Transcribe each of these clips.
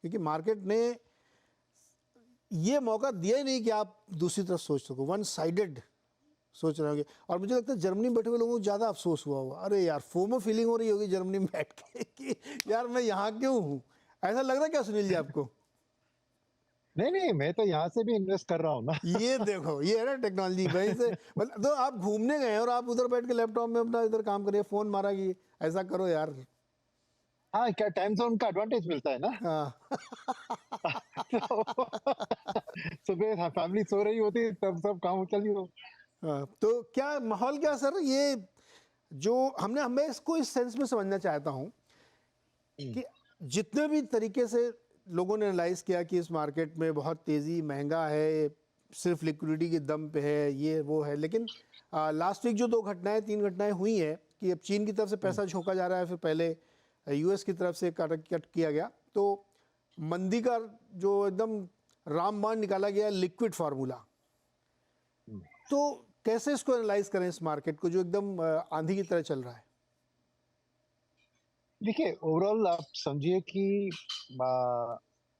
क्योंकि मार्केट ने ये मौका दिया ही नहीं कि आप दूसरी तरफ सोच सको, वन साइडेड सोच रहे होंगे। और मुझे लगता है जर्मनी में बैठे हुए लोगों को ज़्यादा अफसोस हुआ होगा, अरे यार फोमो फीलिंग हो रही होगी जर्मनी में बैठ के कि यार मैं यहाँ क्यों हूँ। ऐसा लग रहा है क्या सुनील जी आपको? नहीं नहीं, मैं तो यहाँ से भी इन्वेस्ट कर रहा हूँ ना। ये देखो, ये है ना टेक्नोलॉजी भाई से। मतलब तो आप घूमने गए और आप उधर बैठ के लैपटॉप में अपना इधर काम करिए, फोन मारा कि ऐसा करो यार। हाँ, क्या टाइम जोन का एडवांटेज मिलता है ना। हाँ तो सुबह फैमिली सो रही होती है, तब सब काम चल हो। हाँ, तो क्या माहौल क्या सर, ये जो मैं इसको इस सेंस में समझना चाहता हूँ कि जितने भी तरीके से लोगों ने एनालाइज किया कि इस मार्केट में बहुत तेज़ी, महंगा है, सिर्फ लिक्विडिटी के दम पे है, ये वो है, लेकिन लास्ट वीक जो 3 घटनाएं हुई हैं कि अब चीन की तरफ से पैसा झोंका जा रहा है, फिर पहले यूएस की तरफ से कट किया गया, तो मंदी का जो एकदम रामबाण निकाला गया लिक्विड फार्मूला। तो कैसे इसको एनालाइज करें इस मार्केट को जो एकदम आंधी की तरह चल रहा है? देखिए, ओवरऑल आप समझिए कि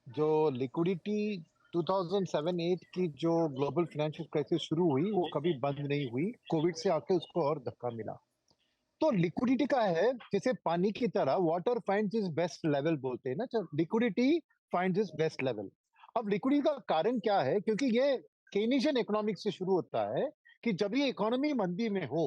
जो लिक्विडिटी 2007-8 की जो ग्लोबल फाइनेंशियल क्राइसिस शुरू हुई, वो कभी बंद नहीं हुई। कोविड से आके उसको और धक्का मिला। तो लिक्विडिटी का है जैसे पानी की तरह, water finds is best level बोलते हैं ना, तो liquidity finds is best level. अब लिक्विडिटी का कारण क्या है? क्योंकि ये केनीशियन इकोनॉमिक्स से शुरू होता है कि जब ये इकोनॉमी मंदी में हो,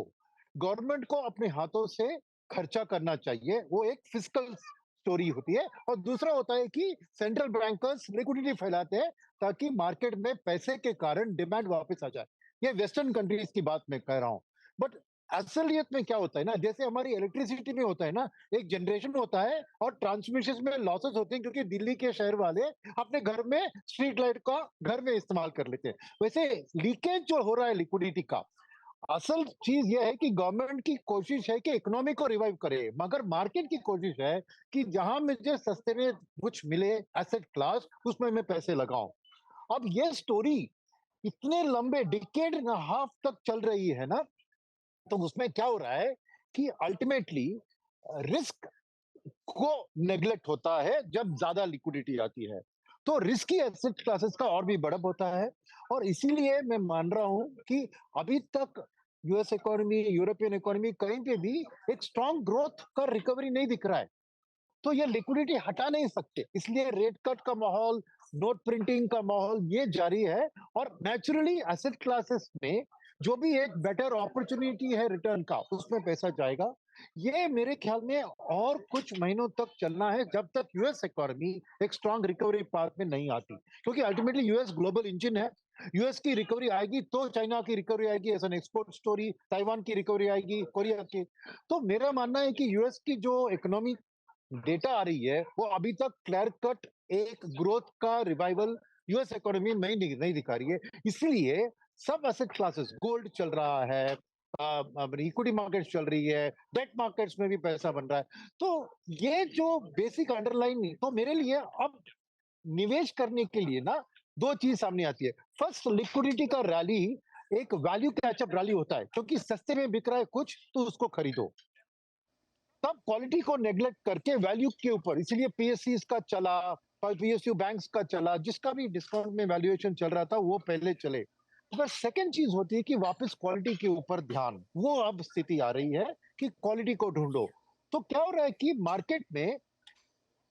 गवर्नमेंट को अपने हाथों से खर्चा करना चाहिए, वो एक फिस्कल स्टोरी होती है। और दूसरा होता है कि सेंट्रल बैंकर्स लिक्विडिटी फैलाते हैं ताकि मार्केट में पैसे के कारण डिमांड वापस आ जाए। ये वेस्टर्न कंट्रीज की बात मैं कह रहा हूं। बट असलियत में क्या होता है ना, जैसे हमारी इलेक्ट्रिसिटी में होता है ना, एक जनरेशन होता है और ट्रांसमिशन में लॉसेस होते हैं, क्योंकि दिल्ली के शहर वाले अपने घर में स्ट्रीट लाइट का घर में इस्तेमाल कर लेते हैं। वैसे लीकेज जो हो रहा है लिक्विडिटी का, असल चीज यह है कि गवर्नमेंट की कोशिश है कि इकोनॉमी को रिवाइव करे, मगर मार्केट की कोशिश है कि जहां मुझे सस्ते में कुछ मिले एसेट क्लास, उसमें मैं पैसे लगाऊं। अब ये स्टोरी इतने लंबे डिकेड एंड हाफ तक चल रही है ना, तो उसमें क्या हो रहा है कि अल्टीमेटली रिस्क को नेग्लेक्ट होता है जब ज्यादा लिक्विडिटी आती है। तो रिस्की एसेट क्लासेस का और भी बढ़त होता है। और इसीलिए मैं मान रहा हूं कि अभी तक यूएस इकोनॉमी, यूरोपियन इकोनॉमी, कहीं पे भी एक स्ट्रांग ग्रोथ का रिकवरी नहीं दिख रहा है। तो ये लिक्विडिटी हटा नहीं सकते, इसलिए रेट कट का माहौल, नोट प्रिंटिंग का माहौल ये जारी है। और नेचुरली एसेट क्लासेस में जो भी एक बेटर अपॉर्चुनिटी है रिटर्न का, उसमें पैसा जाएगा। ये मेरे ख्याल में और कुछ महीनों तक चलना है, जब तक यूएस इकोनॉमी एक स्ट्रांग रिकवरी पाथ में नहीं आती। क्योंकि अल्टीमेटली यूएस ग्लोबल इंजन है। यूएस की रिकवरी आएगी तो चाइना की रिकवरी आएगी, as an export story, Taiwan की रिकवरी आएगी, कोरिया की। तो मेरा मानना है कि यूएस की जो इकोनॉमी डेटा आ रही है, वो अभी तक क्लियर कट एक ग्रोथ का रिवाइवल यूएस इकोनॉमी में नहीं दिखा रही है। इसलिए सब एसेट क्लासेस, गोल्ड चल रहा है, इक्विटी मार्केट्स चल रही है, डेट मार्केट्स में भी पैसा बन रहा है। तो ये जो बेसिक अंडरलाइन, तो मेरे लिए अब निवेश करने के लिए ना दो चीज सामने आती है। फर्स्ट, लिक्विडिटी का रैली एक वैल्यू कैचअप रैली होता है, क्योंकि सस्ते में बिक रहा है कुछ तो उसको खरीदो। तब क्वालिटी को नेग्लेक्ट करके वैल्यू के ऊपर, इसलिए पीएससी का चला, पीएसयू बैंक्स का चला, जिसका भी डिस्काउंट में वैल्यूएशन चल रहा था वो पहले चले। पर सेकंड चीज होती है कि वापस क्वालिटी के ऊपर ध्यान, वो अब स्थिति आ रही है कि क्वालिटी को ढूंढो। तो क्या हो रहा है कि मार्केट में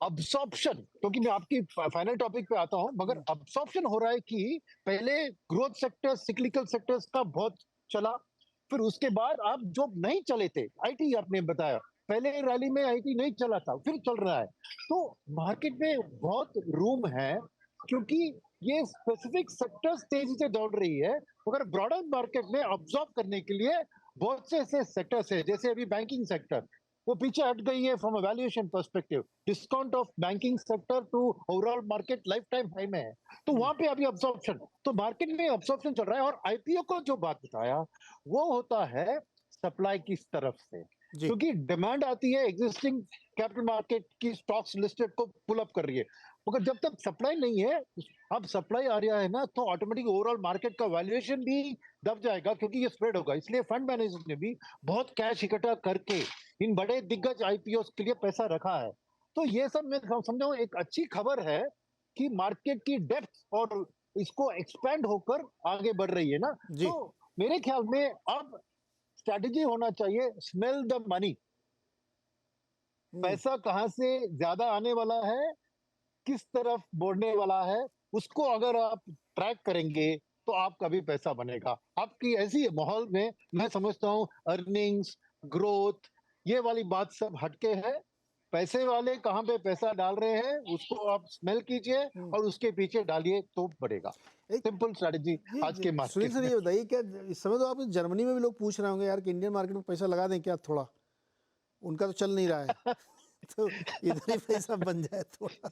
अब्सॉर्प्शन, क्योंकि मैं आपकी फाइनल टॉपिक पे आता हूं, मगर अब्सॉर्प्शन हो रहा है कि पहले ग्रोथ सेक्टर, सिक्लिकल सेक्टर्स का बहुत चला, फिर उसके बाद आप जो नहीं चले थे, आईटी आपने बताया, पहले रैली में आईटी नहीं चला था, फिर चल रहा है। तो मार्केट में बहुत रूम है, क्योंकि ये स्पेसिफिक सेक्टर्स तेजी से दौड़ रही है, मगर ब्रॉडर मार्केट में अब्सॉर्ब करने के लिए बहुत से ऐसे सेक्टर्स है, जैसे अभी बैंकिंग सेक्टर, वो पीछे हट गई है from a valuation perspective. Discount of banking sector to overall market lifetime high में है। तो वहां पे अभी अब्सॉर्प्शन, तो मार्केट में अब्सॉर्प्शन चल रहा है। और आईपीओ को जो बात बताया, वो होता है सप्लाई की तरफ से, जी। क्योंकि डिमांड आती है, एग्जिस्टिंग कैपिटल मार्केट की स्टॉक्स लिस्टेड को पुल अप कर रही है, मगर जब तक सप्लाई नहीं है, अब सप्लाई आ रहा है ना, तो ऑटोमेटिक ओवरऑल मार्केट का वैल्यूएशन भी दब जाएगा, क्योंकि ये स्प्रेड होगा। इसलिए फंड मैनेजर ने भी बहुत कैश इकट्ठा करके इन बड़े दिग्गज आईपीओ के लिए पैसा रखा है। तो ये सब मैं समझा एक अच्छी खबर है कि मार्केट की डेप्थ और इसको एक्सपेंड होकर आगे बढ़ रही है ना। जी। तो मेरे ख्याल में अब स्ट्रैटेजी होना चाहिए, स्मेल द मनी, पैसा कहाँ से ज्यादा आने वाला है, किस तरफ बढ़ने वाला है, उसको अगर आप ट्रैक करेंगे तो आपका भी पैसा बनेगा। आपकी ऐसी माहौल में मैं समझता हूँ अर्निंग्स, ग्रोथ, ये वाली बात सब हटके है। पैसे वाले कहाँ पे पैसा डाल रहे हैं उसको आप स्मेल कीजिए हम्म। और उसके पीछे डालिए तो बढ़ेगा। एक सिंपल स्ट्रैटेजी आज के सुनील मार्केट सर, में। ये बताइए, क्या इस समय तो आप जर्मनी में भी लोग पूछ रहे होंगे यार कि इंडियन मार्केट में पैसा लगा दें क्या थोड़ा, उनका तो चल नहीं रहा है तो इधर ही पैसा बन जाए थोड़ा।